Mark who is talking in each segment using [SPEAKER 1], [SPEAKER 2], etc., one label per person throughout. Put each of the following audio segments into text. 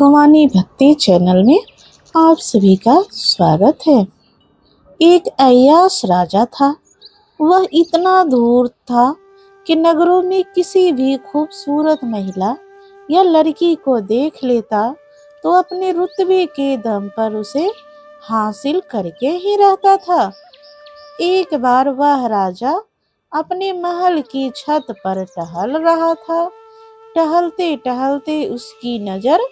[SPEAKER 1] भगवानी भक्ति चैनल में आप सभी का स्वागत है। एक अय्याश राजा था। वह इतना दूर था कि नगरों में किसी भी खूबसूरत महिला या लड़की को देख लेता तो अपने रुतबे के दम पर उसे हासिल करके ही रहता था। एक बार वह राजा अपने महल की छत पर टहल रहा था। टहलते टहलते उसकी नजर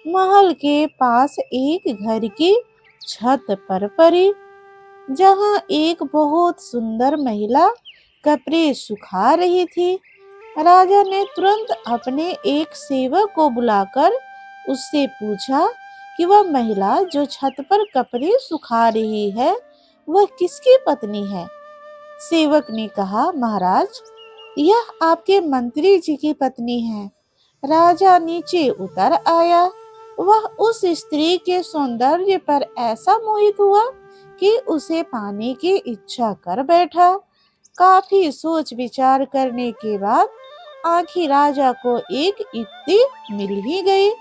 [SPEAKER 1] महल के पास एक घर की छत पर पड़ी, जहां एक बहुत सुंदर महिला कपड़े सुखा रही थी। राजा ने तुरंत अपने एक सेवक को बुलाकर उससे पूछा कि वह महिला जो छत पर कपड़े सुखा रही है वह किसकी पत्नी है। सेवक ने कहा, महाराज, यह आपके मंत्री जी की पत्नी है। राजा नीचे उतर आया। वह उस स्त्री के सौंदर्य पर ऐसा मोहित हुआ कि उसे पाने की इच्छा कर बैठा। काफी सोच विचार करने के बाद आखिर राजा को एक युक्ति मिल ही गई।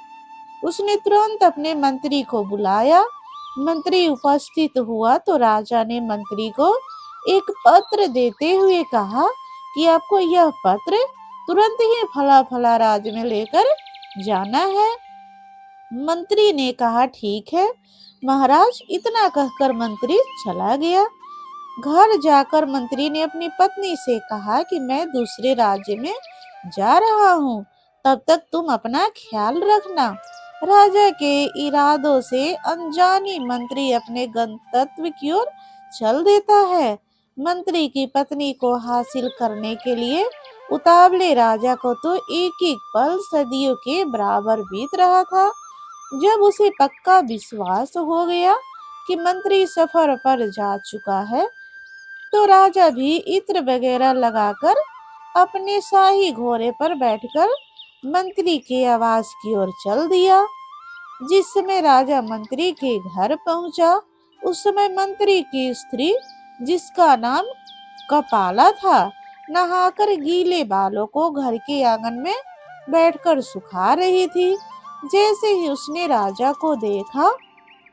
[SPEAKER 1] उसने तुरंत अपने मंत्री को बुलाया। मंत्री उपस्थित हुआ तो राजा ने मंत्री को एक पत्र देते हुए कहा कि आपको यह पत्र तुरंत ही फला फला राज्य में लेकर जाना है। मंत्री ने कहा, ठीक है महाराज। इतना कहकर मंत्री चला गया। घर जाकर मंत्री ने अपनी पत्नी से कहा कि मैं दूसरे राज्य में जा रहा हूँ, तब तक तुम अपना ख्याल रखना। राजा के इरादों से अनजानी मंत्री अपने गंतव्य की ओर चल देता है। मंत्री की पत्नी को हासिल करने के लिए उतावले राजा को तो एक एक पल सदियों के बराबर बीत रहा था। जब उसे पक्का विश्वास हो गया कि मंत्री सफर पर जा चुका है, तो राजा भी इत्र वगैरह लगाकर अपने शाही घोड़े पर बैठकर मंत्री के आवास की ओर चल दिया। जिस समय राजा मंत्री के घर पहुंचा, उस समय मंत्री की स्त्री, जिसका नाम कपाला था, नहाकर गीले बालों को घर के आंगन में बैठकर सुखा रही थी। जैसे ही उसने राजा को देखा,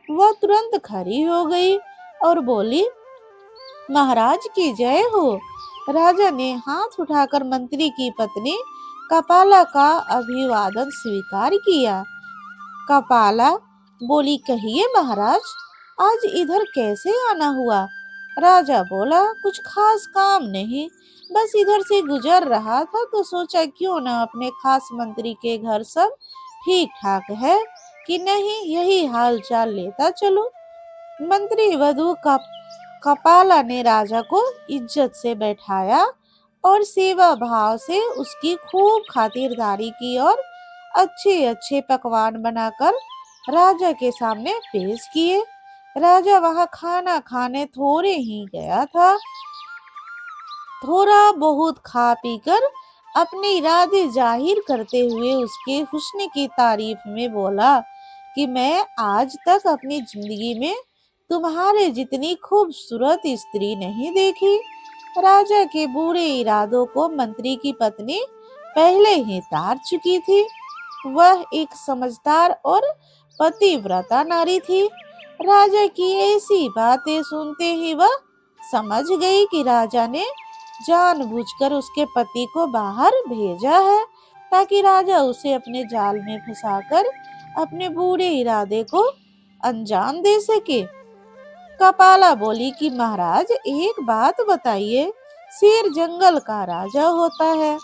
[SPEAKER 1] वह तुरंत खड़ी हो गई और बोली, महाराज की जय हो। राजा ने हाथ उठाकर मंत्री की पत्नी कपाला का अभिवादन स्वीकार किया। कपाला बोली, कहिए महाराज, आज इधर कैसे आना हुआ। राजा बोला, कुछ खास काम नहीं, बस इधर से गुजर रहा था तो सोचा क्यों न अपने खास मंत्री के घर सब ठीक ठाक है कि नहीं, यही हाल चाल लेता चलो। मंत्री वधु का कपाला ने राजा को इज्जत से बैठाया और सेवा भाव से उसकी खूब खातिरदारी की और अच्छे अच्छे पकवान बनाकर राजा के सामने पेश किए। राजा वहां खाना खाने थोड़े ही गया था। थोड़ा बहुत खा पीकर अपने इरादे जाहिर करते हुए उसके हुस्न की तारीफ में बोला कि मैं आज तक अपनी जिंदगी में तुम्हारे जितनी खूबसूरत स्त्री नहीं देखी। राजा के बुरे इरादों को मंत्री की पत्नी पहले ही तार चुकी थी। वह एक समझदार और पतिव्रता नारी थी। राजा की ऐसी बातें सुनते ही वह समझ गई कि राजा ने जानबूझकर उसके पति को बाहर भेजा है ताकि राजा उसे अपने जाल में फंसाकर अपने बुरे इरादे को अंजाम दे सके। कपाला बोली कि महाराज, एक बात बताइए, शेर जंगल का राजा होता है,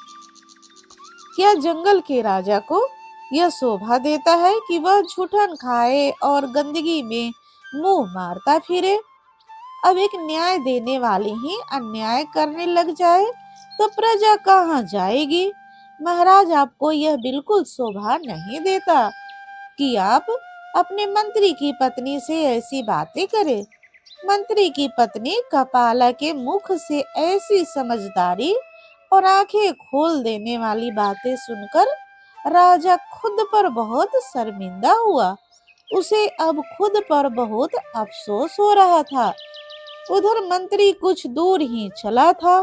[SPEAKER 1] क्या जंगल के राजा को यह शोभा देता है कि वह झूठन खाए और गंदगी में मुंह मारता फिरे। अब एक न्याय देने वाले ही अन्याय करने लग जाए तो प्रजा कहाँ जाएगी। महाराज, आपको यह बिल्कुल शोभा नहीं देता कि आप अपने मंत्री की पत्नी से ऐसी बातें करें। मंत्री की पत्नी कपाला के मुख से ऐसी समझदारी और आंखें खोल देने वाली बातें सुनकर राजा खुद पर बहुत शर्मिंदा हुआ। उसे अब खुद पर बहुत अफसोस हो रहा था। उधर मंत्री कुछ दूर ही चला था,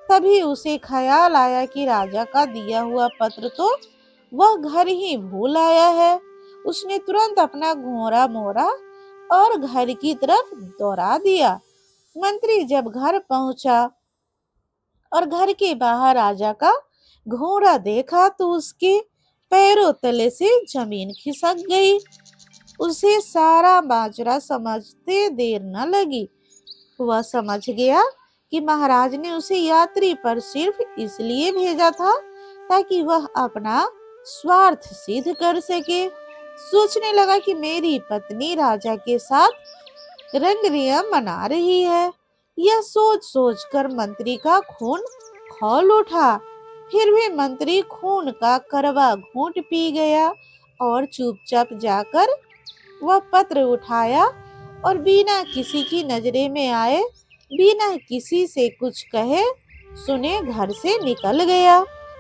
[SPEAKER 1] तभी उसे ख्याल आया कि राजा का दिया हुआ पत्र तो वह घर ही भूल आया है। उसने तुरंत अपना घोड़ा मोड़ा और घर की तरफ दौड़ा दिया। मंत्री जब घर पहुंचा और घर के बाहर राजा का घोड़ा देखा तो उसके पैरों तले से जमीन खिसक गई। उसे सारा माजरा समझते देर न लगी। वह समझ गया कि महाराज ने उसे यात्रा पर सिर्फ इसलिए भेजा था ताकि वह अपना स्वार्थ सिद्ध कर सके। सोचने लगा कि मेरी पत्नी राजा के साथ रंगरिया मना रही है। यह सोच सोच कर मंत्री का खून खौल उठा। फिर भी मंत्री खून का कड़वा घूंट पी गया और चुपचाप जाकर वह पत्र उठाया और बिना किसी की नजरे में आए, बिना किसी से कुछ कहे सुने घर से निकल गया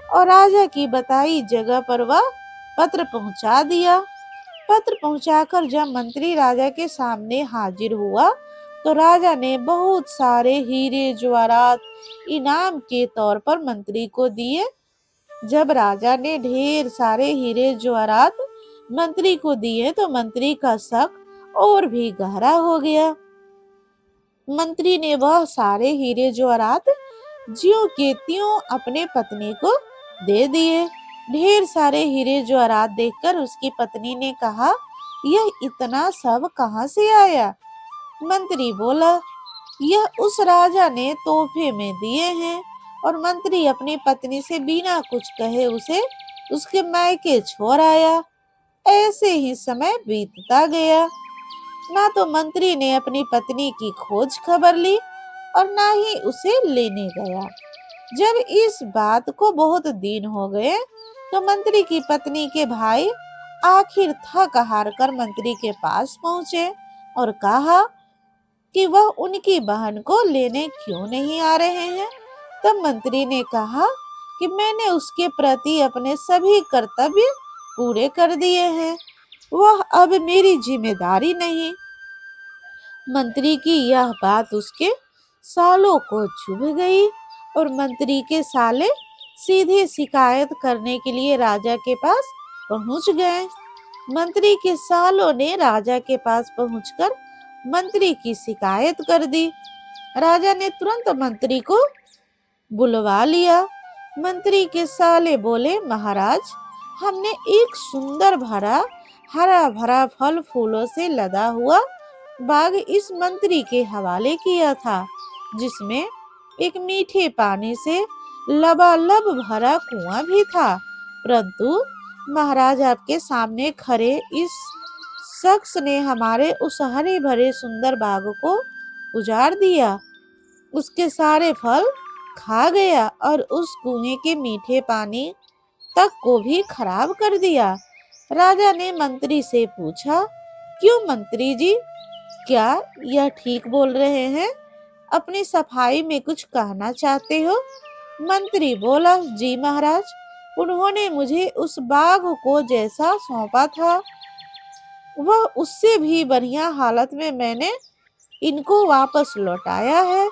[SPEAKER 1] और राजा की बताई जगह पर वह पत्र पहुंचा दिया। पत्र पहुंचाकर जब मंत्री राजा के सामने हाजिर हुआ तो राजा ने बहुत सारे हीरे जवाहरात इनाम के तौर पर मंत्री को दिए। जब राजा ने ढेर सारे हीरे जवाहरात मंत्री को दिए तो मंत्री का शक और भी गहरा हो गया। मंत्री ने वह सारे हीरे जवाहरात ज्यों के त्यों अपने पत्नी को दे दिए। ढेर सारे हीरे जवाहरात देखकर उसकी पत्नी ने कहा, यह इतना सब कहाँ से आया? मंत्री बोला, यह उस राजा ने तोहफे में दिए हैं। और मंत्री अपनी पत्नी से बिना कुछ कहे उसे उसके मायके छोड़ आया। ऐसे ही समय बीतता गया। ना तो मंत्री ने अपनी पत्नी की खोज खबर ली और ना ही उसे लेने गया। जब इस बात को बहुत दिन हो गए तो मंत्री की पत्नी के भाई आखिर थक हार कर मंत्री के पास पहुंचे और कहा कि वह उनकी बहन को लेने क्यों नहीं आ रहे हैं। तब मंत्री ने कहा कि मैंने उसके प्रति अपने सभी कर्तव्य पूरे कर दिए हैं, वह अब मेरी जिम्मेदारी नहीं। मंत्री की यह बात उसके सालों को चुभ गई और मंत्री के साले सीधे शिकायत करने के लिए राजा के पास पहुंच गए। मंत्री के सालों ने राजा के पास पहुंचकर मंत्री की शिकायत कर दी। राजा ने तुरंत मंत्री को बुलवा लिया। मंत्री के साले बोले, महाराज, हमने एक सुंदर भरा हरा भरा फल फूलों से लदा हुआ बाग इस मंत्री के हवाले किया था, जिसमें एक मीठे पानी से लबालब भरा कुआं भी था। परंतु महाराज आपके सामने खड़े इस शख्स ने हमारे उस हरे भरे सुंदर बाग को उजाड़ दिया, उसके सारे फल खा गया और उस कुएं के मीठे पानी तक को भी खराब कर दिया। राजा ने मंत्री से पूछा, क्यों मंत्री जी, क्या यह ठीक बोल रहे हैं? अपनी सफाई में कुछ कहना चाहते हो? मंत्री बोला, जी महाराज, उन्होंने मुझे उस बाग को जैसा सौंपा था वह उससे भी बढ़िया हालत में मैंने इनको वापस लौटाया है।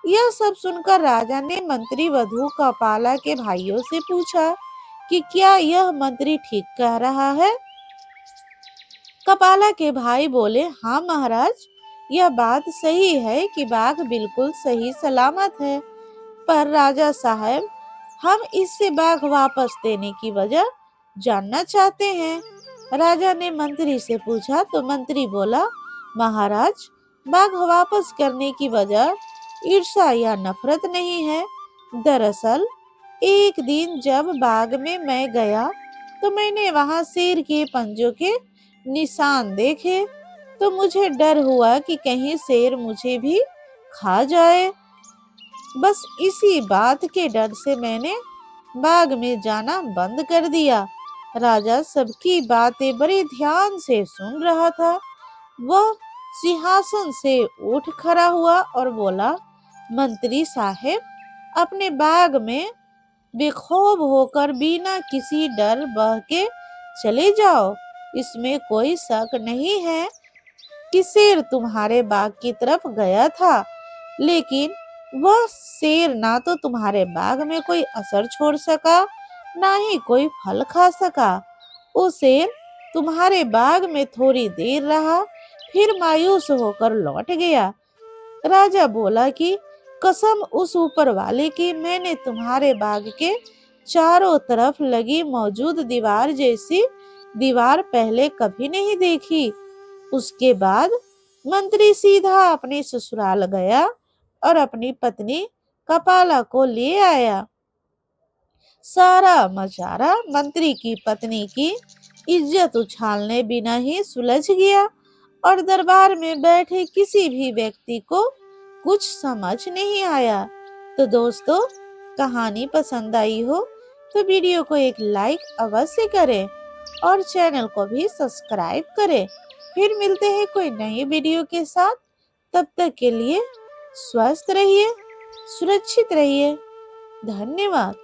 [SPEAKER 1] यह सब सुनकर राजा ने मंत्री वधु कपाला के भाइयों से पूछा कि क्या यह मंत्री ठीक कह रहा है? कपाला के भाई बोले, हाँ महाराज, यह बात सही है कि बाघ बिल्कुल सही सलामत है, पर राजा साहब, हम इससे बाघ वापस देने की वजह जानना चाहते हैं। राजा ने मंत्री से पूछा तो मंत्री बोला, महाराज, बाघ वापस करने की वजह ईर्ष्या या नफरत नहीं है। दरअसल एक दिन जब बाग में मैं गया तो मैंने वहां शेर के पंजों के निशान देखे, तो मुझे डर हुआ कि कहीं शेर मुझे भी खा जाए। बस इसी बात के डर से मैंने बाग में जाना बंद कर दिया। राजा सबकी बातें बड़े ध्यान से सुन रहा था। वह सिंहासन से उठ खड़ा हुआ और बोला, मंत्री साहब, अपने बाग में बेखौफ होकर बिना किसी डर बह के चले जाओ। इसमें कोई शक नहीं है कि शेर तुम्हारे बाग की तरफ गया था, लेकिन वह शेर ना तो तुम्हारे बाग में कोई असर छोड़ सका, ना ही कोई फल खा सका। वो शेर तुम्हारे बाग में थोड़ी देर रहा, फिर मायूस होकर लौट गया। राजा बोला कि कसम उस ऊपर वाले की, मैंने तुम्हारे बाग के चारों तरफ लगी मौजूद दीवार जैसी दीवार पहले कभी नहीं देखी। उसके बाद मंत्री सीधा अपने ससुराल गया और अपनी पत्नी कपाला को ले आया। सारा मचारा मंत्री की पत्नी की इज्जत उछालने बिना ही सुलझ गया और दरबार में बैठे किसी भी व्यक्ति को कुछ समझ नहीं आया। तो दोस्तों, कहानी पसंद आई हो तो वीडियो को एक लाइक अवश्य करें और चैनल को भी सब्सक्राइब करें। फिर मिलते हैं कोई नई वीडियो के साथ। तब तक के लिए स्वस्थ रहिए, सुरक्षित रहिए। धन्यवाद।